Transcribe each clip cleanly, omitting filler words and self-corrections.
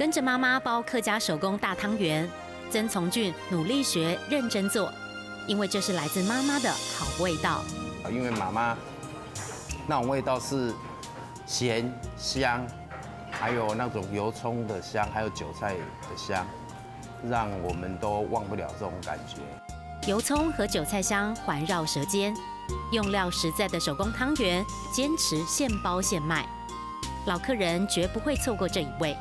跟着妈妈包客家手工大汤圆，曾从俊努力学，认真做，因为这是来自妈妈的好味道。因为妈妈那种味道是咸香，还有那种油葱的香，还有韭菜的香，让我们都忘不了这种感觉。油葱和韭菜香环绕舌尖，用料实在的手工汤圆，坚持现包现卖，老客人绝不会错过这一位。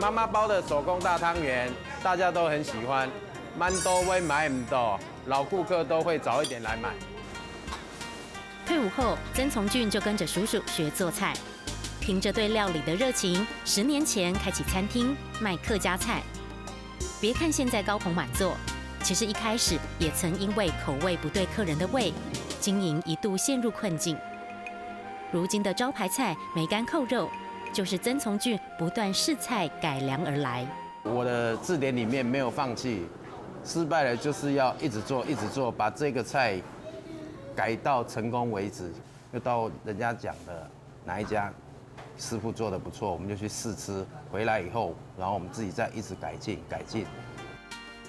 妈妈包的手工大汤圆，大家都很喜欢，蛮多会买唔到，老顾客都会早一点来买。退伍后，曾从俊就跟着叔叔学做菜，凭着对料理的热情，10年前开启餐厅卖客家菜。别看现在高朋满座，其实一开始也曾因为口味不对客人的胃，经营一度陷入困境。如今的招牌菜梅干扣肉，就是曾从俊不断试菜改良而来。我的字典里面没有放弃，失败了就是要一直做，一直做，把这个菜改到成功为止。又到人家讲的哪一家师傅做的不错，我们就去试吃，回来以后，然后我们自己再一直改进。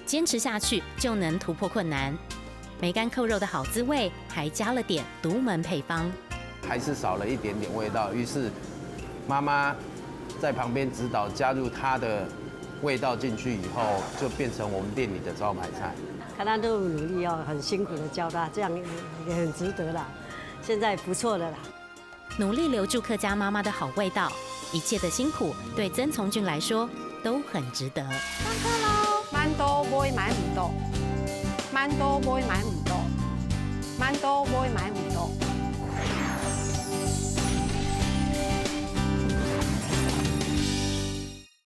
坚持下去就能突破困难。梅干扣肉的好滋味，还加了点独门配方，还是少了一点点味道，于是妈妈在旁边指导，加入她的味道进去以后，就变成我们店里的招牌菜。看他那么努力哦，很辛苦的教他，这样也很值得啦。现在不错的啦。努力留住客家妈妈的好味道，一切的辛苦对曾从俊来说都很值得。上课喽！蛮多买买唔到，蛮多买买唔到，蛮多买买唔到。